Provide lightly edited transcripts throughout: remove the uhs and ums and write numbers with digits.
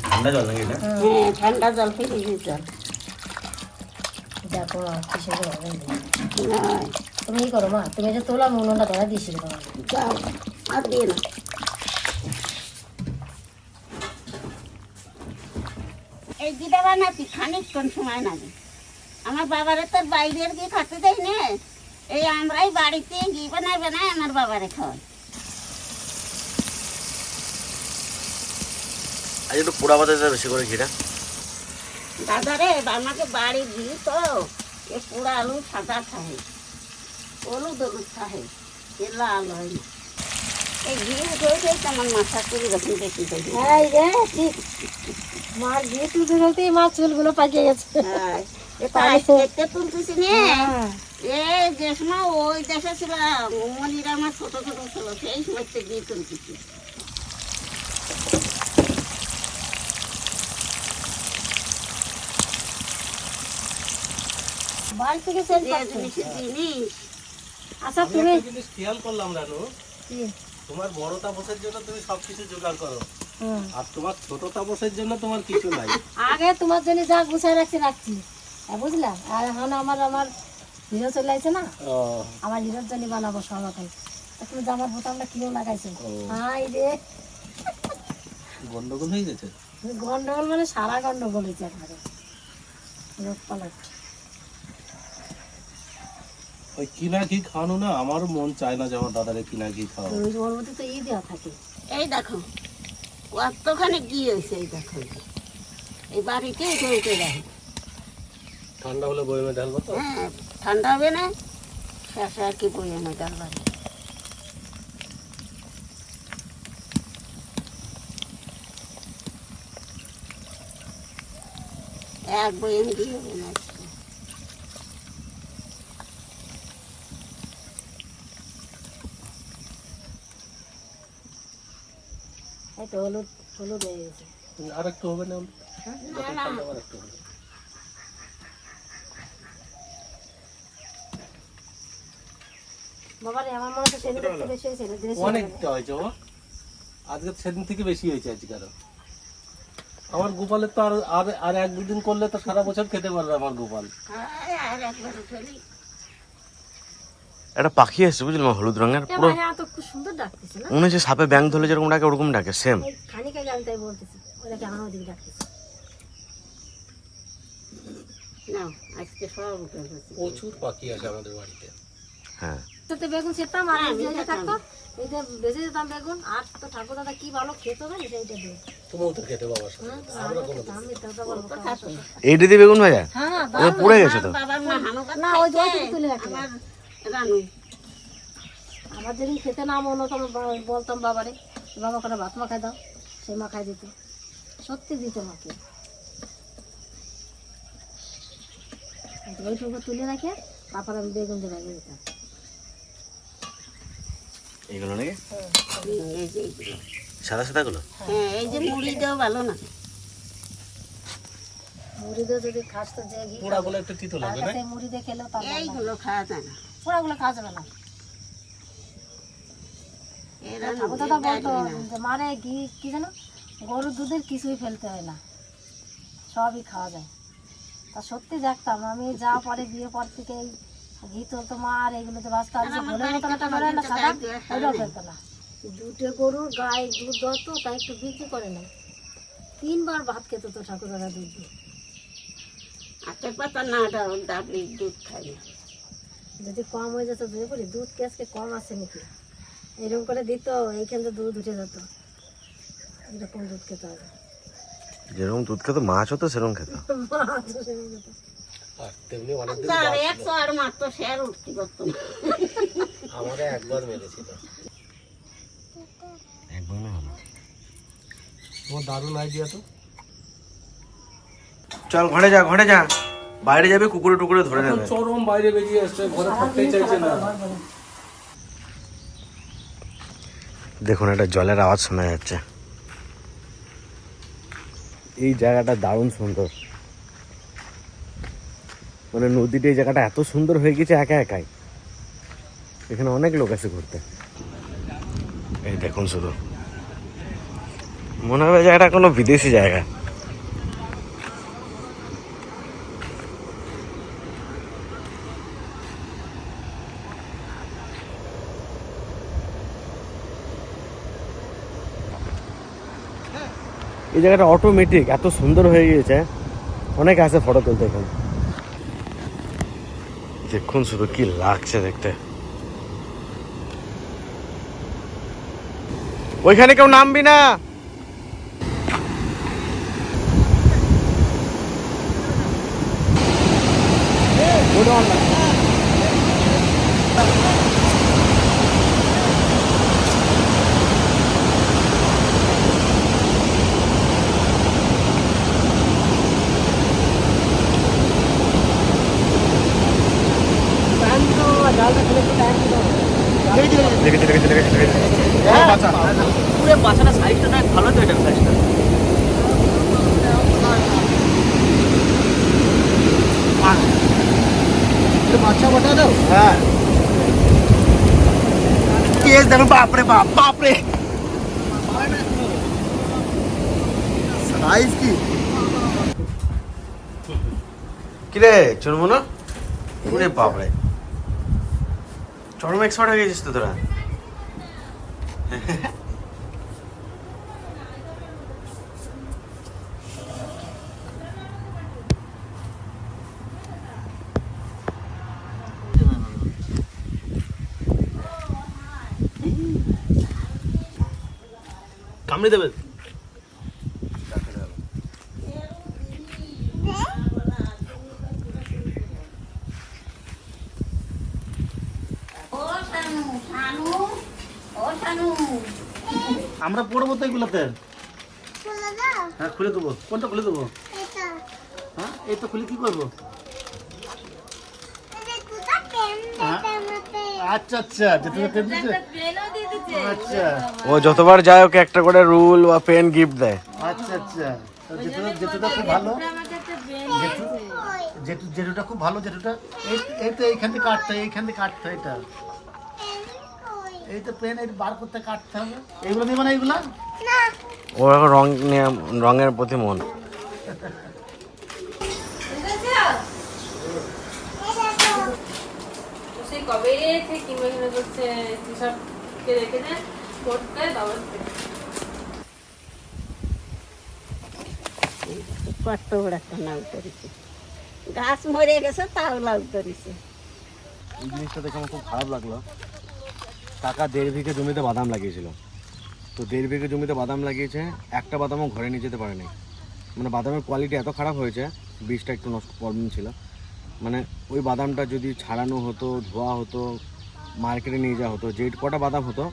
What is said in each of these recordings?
ঠান্ডা জল নাকি এটা? হ্যাঁ ঠান্ডা জল ফ্রিজের জল। দেখো কিসে তুমি করো মা, তুমি যে তোলা উনুনটা ধরা দিয়েছিল তোমার। যাও আর দিয়ে না। এই গিটা বানাতি খানিকক্ষণ সময় লাগে। আমার বাবারে তোর বাইরের গিয়ে খাতে দেয় না, এই আমরাই বাড়িতে ঘি বানাই বানাই আমার বাবারে খাওয়াই। আজ একটু পোড়া বাতা বেশি করে ঘিটা। দাদারে আমাকে বাড়ি ঘি তো এ পোড়া আলু সাদা খায়, হলুদ হলুদ খায়, এ লাল হয় না। এই ঘি উঠে উঠে আমার মাথা করে যখন দেখি দেখি। এই রে ঠিক মার ঘি তুলতে তুলতে মার চুলগুলো পাকিয়ে গেছে। হ্যাঁ তাই দেখতে তুলতেছি নে। এই যে সময় ওই দেশে ছিলাম মনিরা আমার ছোট ছোট ছিল, সেই সময় ঘি তুলতেছি। বাড়ি থেকে সেল যে পাচ্ছে। জিনিস আচ্ছা তুমি জিনিস খেয়াল করলাম রানু, কি? তোমার বড় তাপসের জন্য তুমি সবকিছু জোগাড় করো, হুম। আর তোমার ছোট তাপসের জন্য তোমার কিছু নাই। আগে তোমার জন্য যা গুছাই রাখছি বুঝলা। আর এখন আমার হিরো চলে আসছে না, আমার হিরোর জন্য বানাবো সব এখন। তুমি জামার বোতামটা কিনেও লাগাইছো। হাই রে গন্ডগোল হয়ে গেছে। গন্ডগোল মানে সারা গন্ডগোল হয়েছে একবারে রোগ পালট। ওই কিনা ঘি খাওয়ানো না আমারও মন চায় না যে আমার দাদারে কিনা ঘি খাওয়া। ওর মধ্যে তো দেওয়া থাকে। এই দেখো কতখানি ঘি হয়েছে, এই দেখো এই বাড়িতে উঠে উঠে রাখি। ঠান্ডা হলে বইমে ঢালবো তো। হ্যাঁ ঠান্ডা হবে না, শেষে আর কি বই এনে ডালবার। এক বই এনে দিয়ে হবে না। এই তো হলুদ হলুদ হয়ে গেছে। আর একটু হবে না? না না আর একটু হবে। বাবারে আমার মনে হচ্ছে সেদিন একটু বেশি হয়েছে অনেকটা হয়েছে ও, আজকে সেদিন থেকে বেশি হয়েছে আজকে আরো। আমার গোপালের তো আর এক দুদিন করলে তো সারা বছর খেতে পারবে আমার গোপাল। আর একবার উঠলি একটা পাখি আছে বুঝলাম হলুদ রঙের, পুরো তো খুব সুন্দর ডাকতেছে না। মনে হচ্ছে সাপে ব্যাং ধরলে যেরকম ডাকে ওরকম ডাকে সেম। খানিকা আমি তাই বলতেছি, ওটাকে আমার ওদিকে ডাকতেছে। না আজকে সব উঠে গেছে। প্রচুর পাখি আছে আমাদের বাড়িতে। হ্যাঁ তো বেগুন খেতাম আর এই যে থাকতো এই যে বেঁচে যেতাম বেগুন। আর তো ঠাকুর দাদা কি ভালো খেতো না সেইটা দিয়ে। তুমিও তো খেতে বাবার সাথে। আমি তো বলবো এইটা দিয়ে বেগুন ভাজা হ্যাঁ ও পুড়ে গেছে তো। বাবার মা হানুকার না ওই জল থেকে তুলে রাখি। আমার রানু আমার যেদিন খেতে না মনে হতো আমি বলতাম বাবারে বাবা করে ভাত মাখাই দাও, সে মাখাই দিত, সত্যি দিত মাকে। ওইটুকু তুলে রাখে তারপর আমি বেগুন দিয়ে ভেঙে দিতাম। এইগুলো নাকি এই যে এইগুলো। সাদা সাদা গুলো। হ্যাঁ এই যে মুড়ি দেওয়া ভালো না। মুড়ি দিয়ে যদি খাস তো যে ঘি পোড়াগুলো একটু তিতো তার লাগে না? কাছে মুড়ি দিয়ে খেলেও তার এইগুলো খাওয়া যায় না। পোড়াগুলো খাওয়া যাবে না। এরা ঠাকুর দাদা বলতো যে মানে ঘি কি জানো গরুর দুধের কিছুই ফেলতে হয় না, সবই খাওয়া যায়। তা সত্যি দেখতাম আমি যা পরে বিয়ে পর থেকে এই ঘি তুলতো মা আর এইগুলোতে বাঁচতে আর যে ঘোলের মতন একটা বেরোয় না সাদা, ওইটাও ফেলতো না। দুটো গরুর গায়ে দুধ দতো তাই একটু বিক্রি করে না, 3 বার ভাত খেত তো ঠাকুর দাদা দুধ দিয়ে। আটের পাতা না ডাবলি দুধ খাই না। যদি কম হয়ে যেত ধুয়ে পড়ি দুধ কি আজকে কম আছে নাকি এরকম করে দিত, এইখান থেকে দুধ উঠে যেত। এরকম দুধ খেতে হবে। যেরকম দুধ খেতো মাছ হতো সেরকম খেতো। আর তেমনি অনেকদিন আর 100 আর মাত্র শেয়ার উঠতে করতো না। আমারে একবার মেরেছিল। একবার না হলো। তোমার দারুণ আইডিয়া তো। চল ঘরে যা বাইরে যাবে কুকুরে টুকুরে ধরে নেবে। চরম বাইরে বেরিয়ে আসছে, ঘরে থাকতেই চাইছে না। দেখুন একটা জলের আওয়াজ শোনা যাচ্ছে। এই জায়গাটা দারুণ সুন্দর, মানে নদীটা এই জায়গাটা এত সুন্দর হয়ে গেছে একাই। এখানে অনেক লোক আছে ঘুরতে। এই দেখুন শুধু মনে হবে জায়গাটা কোনো বিদেশি জায়গা। এই জায়গাটা অটোমেটিক এত সুন্দর হয়ে গিয়েছে, অনেকে আসে ফটো তুলতে এখানে। দেখুন শুধু কি লাগছে দেখতে। ওইখানে কেউ নামবি না। বাচ্চাটা সাইজটা দেখ, ভালো তো এটার সাইজটা। বাচ্চা বটা দাও। হ্যাঁ কেস দেখো, বাপরে বাপ, বাপরে সাইজ কি! কিরে চলবো না? ওরে বাপরে, চরম এক্সপার্ট হয়ে গেছিস তো তোরা। কামড়ে দেবে। ও শানু, শানু, ও শানু। আমরা পড়বো তো এগুলোতে। হ্যাঁ খুলে দেবো। কোনটা খুলে দেবো? হ্যাঁ এই তো খুলে কি করবো? আচ্ছা আচ্ছা, যেটা পেন দিচ্ছে। আচ্ছা ও যতবার যায় ওকে একটা করে রুল বা পেন গিফট দেয়। আচ্ছা আচ্ছা, তো যেটা খুব ভালো, যেটা খুব ভালো, যেটা এই তো এইখান থেকে কাটতে হয়, এইখান থেকে কাটতে হয়। এটা এই তো পেন, এই বার করতে কাটতে হবে। এইগুলো নেবে না? এইগুলা ও এখন রং নিয়ে, রঙের প্রতি মন। সেই কবে থেকে মেহনত করছে, টি-শার্টকে রেখে দেন, কোটকে দাও। কত বড় একটা লাউ করেছে, গাছ মরে গেছে তাও লাউ করেছে। এই জিনিসটা দেখে আমার খুব খারাপ লাগলো। কাকা 1.5 বিঘে জমিতে বাদাম লাগিয়েছিল, তো 1.5 বিঘে জমিতে বাদাম লাগিয়েছে, একটা বাদামও ঘরে নিয়ে যেতে পারেনি। মানে বাদামের কোয়ালিটি এত খারাপ হয়েছে, বীজটা একটু নষ্ট, প্রবলেম ছিল। মানে ওই বাদামটা যদি ছাড়ানো হতো, ধোয়া হতো, মার্কেটে নিয়ে যাওয়া হতো, যে কটা বাদাম হতো,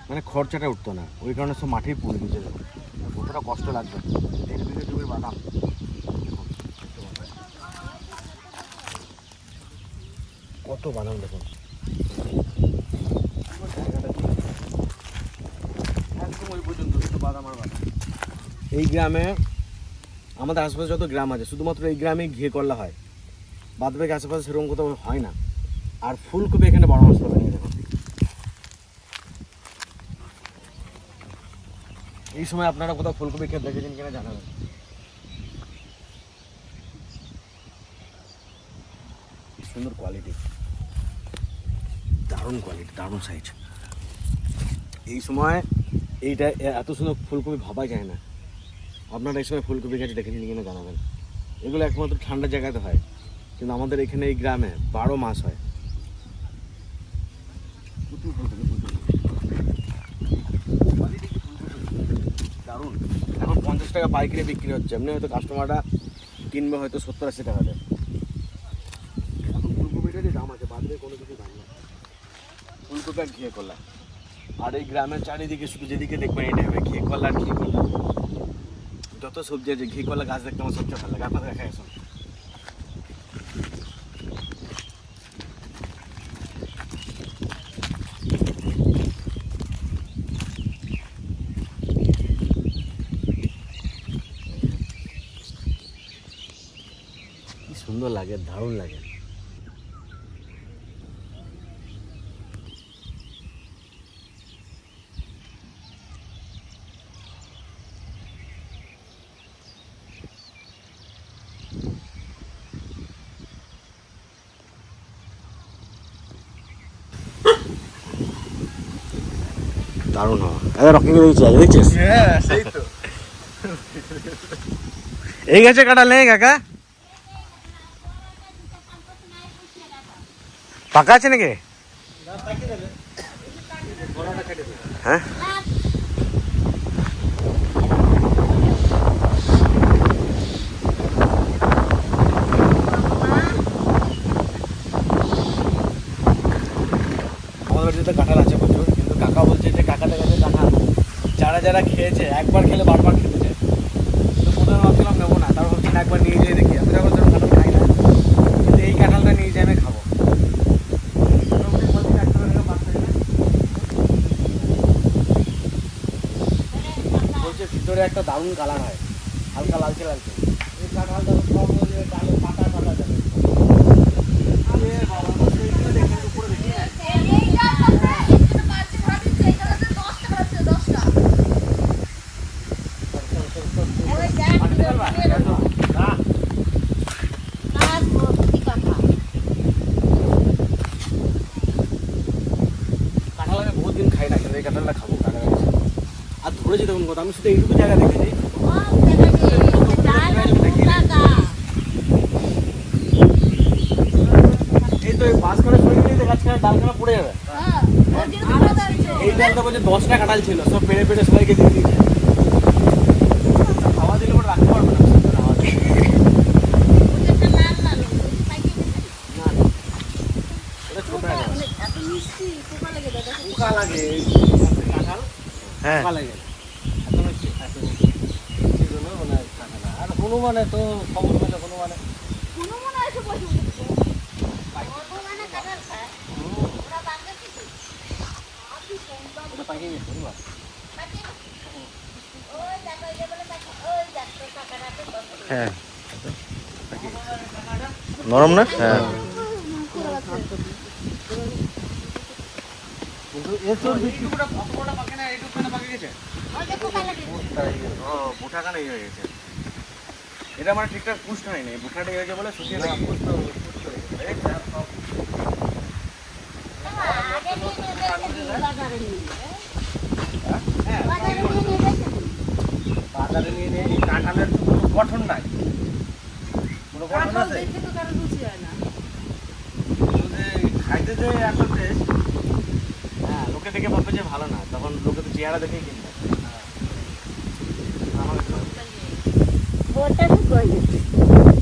মানে খরচাটা উঠতো না। ওই কারণে সব মাঠেই পুড়ে দিয়েছে। কতটা কষ্ট লাগবে 1.5 বিঘে জমির বাদাম। কত বাদাম দেখুন, একদম ওই পর্যন্ত শুধু বাদাম আর বাদাম। এই গ্রামে, আমাদের আশেপাশে যত গ্রাম আছে, শুধুমাত্র এই গ্রামেই ঘিয়ে করলা হয়। বাদ বাকি আশেপাশে সেরকম কোথাও হয় না। আর ফুলকপি এখানে বড় মাছ পাবেন। এই দেখুন, এই সময় আপনারা কোথাও ফুলকপি খেতে দেখেছেন কিনা জানাবেন। সুন্দর কোয়ালিটি, দারুণ কোয়ালিটি, দারুণ সাইজ। এই সময় এইটা এত সুন্দর ফুলকপি ভাবা যায় না। আপনারা এই সময় ফুলকপি গাছ দেখেছেন কিনা জানাবেন। এগুলো একমাত্র ঠান্ডা জায়গাতে হয়, কিন্তু আমাদের এখানে এই গ্রামে 12 মাস হয়। দারুণ। এখন 50 টাকা পাইকারি বিক্রি হচ্ছে, এমনি হয়তো কাস্টমাররা কিনবে হয়তো 70-80 টাকাতে। এখন ফুলকপিটারই দাম আছে, বাদে কোনো কিছু দাম নেই। ফুলকপি আর ঘিয়ে করলা, আর এই গ্রামের চারিদিকে শুধু যেদিকে দেখবেন এই টাইপের ঘিয়ে করলা আর ঘি করলা। যত সবজি আছে ঘি করলা গাছ দেখতে আমার সবচেয়ে ভালো লাগে। আপনারা দেখা গেছে কি সুন্দর লাগে, দারুণ লাগে। দারুণ হওয়া। রকিকে দেখছি আজ, দেখছিস? সেই তো এই গাছে কাঁঠাল নেই কাকা? পাকা আছে নাকি? হ্যাঁ আমাদের বাড়িতে কাঁঠাল আছে প্রচুর, কিন্তু কাকা বলছে যে কাকাদের কাছে কাঁঠাল যারা যারা খেয়েছে একবার খেলে বারবার খেতে চায়। তো প্রথমে ভাবছিলাম নেবো না, তারপর ভাবছি না একবার নিয়ে যেয়ে দেখি। আমি যখন কাঁঠাল খাই না, কিন্তু এই কাঁঠালটা নিয়ে যেয়ে আমি খাবো। বলছে ভিতরে একটা দারুণ কালার হয়, হালকা লালচে লালচে। এই কাঁঠালটা সব ডালে পাতা পাতা যাবে। কাঁঠাল আমি বহুত দিন খাই না, কিন্তু এই কাঁঠালটা খাবো কাঁঠাল। আর ধরেছি তখন কথা, আমি শুধু এইটুকু জায়গা দেখেছি। এই তো এই বাঁশখানা সরিয়ে নিয়ে গাছখানা ডালখানা পড়ে যাবে। এই ডালটা বলছে 10টা কাঁঠাল ছিল, সব পেড়ে পেড়ে সবাইকে দিয়ে দিয়েছে। হাওয়া দিলে ওটা রাখতে পারবে না, হাওয়া দিলে। না, ওটা ছোট একেবারে। পোকা লাগে এই কাঁঠাল, পোকা লাগে। এত মিষ্টি, এত মিষ্টি। সেজন্য মানে খাবে না। আর হনুমানে তো খবর পেলে হনুমানে ওটা পাকিয়ে গেছে। হ্যাঁ নরম না? হ্যাঁ কিন্তু এর তো এইটুকুটা অতটা পাকে না, এইটুকুটা পাকে গেছে। ও বুঠাখানা ইয়ে হয়ে গেছে। এটা মানে ঠিকঠাক পুষ্ট হয়নি, বুঠাটা হয়ে গেছে বলে শুকিয়ে গেছে। পুষ্ট হয়ে গেছে। বাজারে নিয়ে নিয়ে এই কাঁঠালের তো কোনো গঠন নাই, কোনো গঠন আছে? খাইতে যে এত টেস্ট, হ্যাঁ লোকে দেখে ভাববে যে ভালো না, তখন লোকে তো চেহারা দেখেই কিনবে।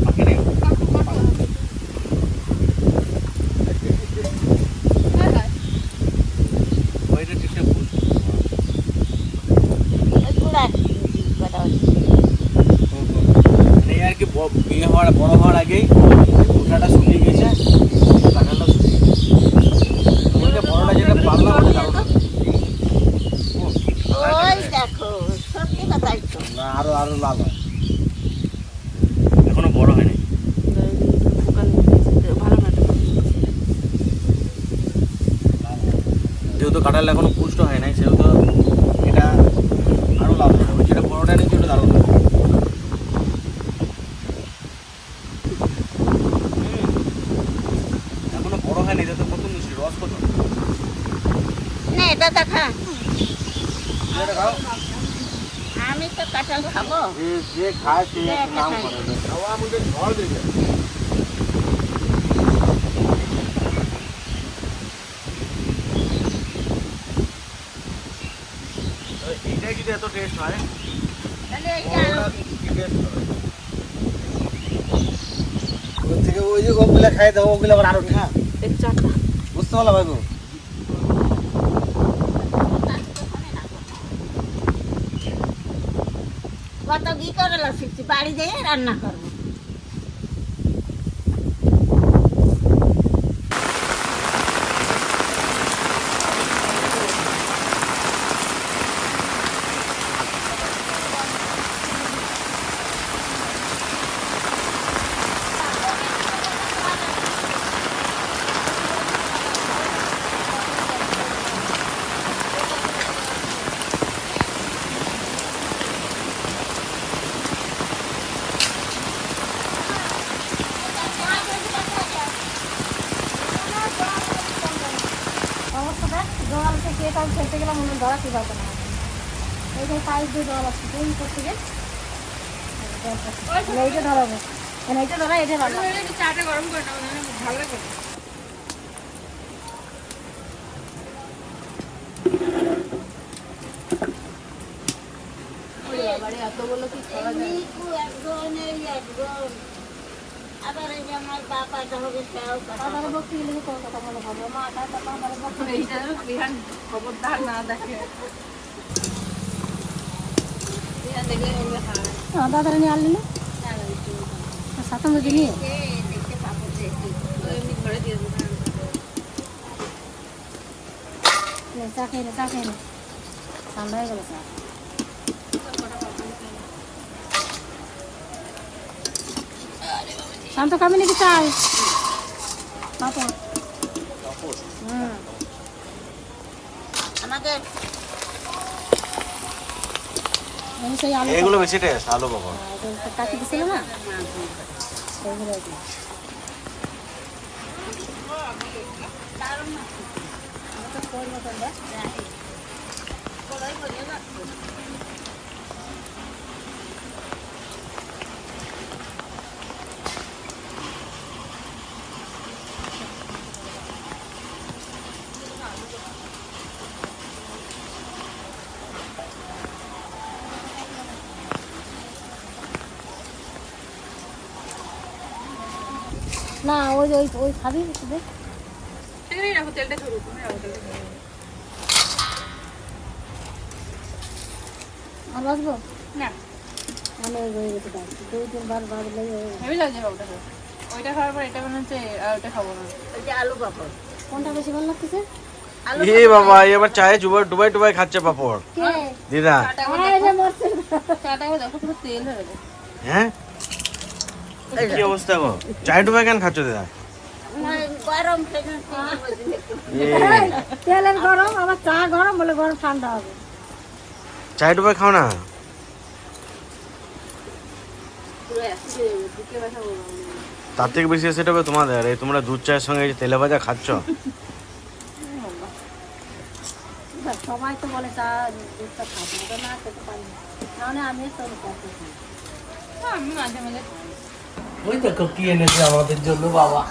পাকে নেই। ওইটা ঠিকঠাক পুষ্ট। মানে আর কি বিয়ে হওয়ার বড় হওয়ার আগেই ওঠাটা শুকিয়ে গেছে, কাঁঠালটা শুকিয়ে গেছে। বড়টা যেটা পারলাম ওটা দারুণ হবে। না আরো আরো লাল হয়, এখনো বড় হয়নি। যেহেতু কাঁঠাল এখনো পুষ্ট হয় নাই, সেহেতু এটা আরো লাভ হবে। ওই যেটা বড়টা নিচ্ছে ওটা দারুণ হবে। এখনো বড় হয়নি, এটা তো কত মিষ্টি, রস কত। এটা দেখা এটা খাও। আমি তো কাঁঠাল খাবো। যে খায় সে নাম করে, খাওয়া আমাদের ঝড় দেবে। এইটাই যদি এত টেস্ট হয়, তাহলে এইটা ওর থেকে ওই যে ওগুলা খাই দাও, ওগুলো আবার আরো ঠিক। বুঝতে পারলাম ভাই গো। কত কি করে শিখছি, বাড়ি যেয়ে রান্না করবো। আমি ফেলতে গেলাম মনে ধরা কি পারবে না এই যে পাইপ দিয়ে জল আসছে তুই করতে গিয়ে এইটা ধরাবো এইটা ধরা এটা ভালো চাটা গরম করে নাও ভালো লাগে এতগুলো কি খাওয়া যায় নিকু একজন এই একজন আবার এই যে আমার বাবাটা হবে সেও কথা বাবার বক্তি গেলে কোন কথা বলে হবে মা তার কথা আমার বক্তি এইটা বিহান খবরদার না দেখে বিহান দেখলে বলবে হ্যাঁ দাদারা নিয়ে আনলি না সাথে মধ্যে নিয়ে দেখতে পাবো দেখি এমনি ঘরে দিয়ে দেবো চা খেয়ে নে ঠান্ডা হয়ে গেল চা শান্ত খাবি নাকি চাই পাপড় আমাদের সেই আলু এগুলো বেশি টেস্ট আলু পাপড় কাটি দিছিল না ওইগুলো না ওই ওই ওই খাবি শুধু আর বাঁচবো না আমি ওই হয়ে গেছে দুই তিনবার বাঁচলে হেভি লাগছে ওটা ওইটা খাওয়ার পর এটা মনে হচ্ছে আর ওটা খাবো না ওই যে আলু পাপড় কোনটা বেশি ভালো লাগতেছে এ বাবা এবার চায়ে ডুবাই খাচ্ছে পাপড় কে দিদা চাটা দেখো পুরো তেল হয়ে গেছে হ্যাঁ কি অবস্থা গো চায়ে ডুবাই কেন খাচ্ছ দিদা গরম তেলের গরম আবার চা গরম বলে গরম ঠান্ডা হবে চায়ে ডুবাই খাও না তার থেকে বেশি সেটা হবে তোমাদের এই তোমরা দুধ চায়ের সঙ্গে এই যে তেলে ভাজা খাচ্ছ সবাই তো বলে চা দুধটা খাবো তো না খেতে পারি না নাহলে আমি তো করতে আমি মাঝে মাঝে ওই দেখো কি এনেছে আমাদের জন্য বাবা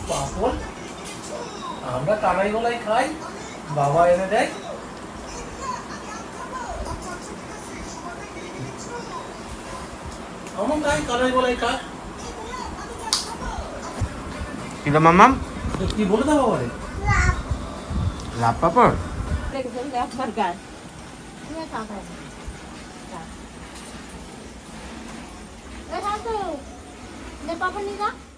পাপড় আমরা কানাই গলাই খাই বাবা এনে দেয় আমার খাই কানাই গলাই খা কিন্তু মামাম কি বলে দাও বাবা রে লাভ পাপড় পাপা নিয়ে যা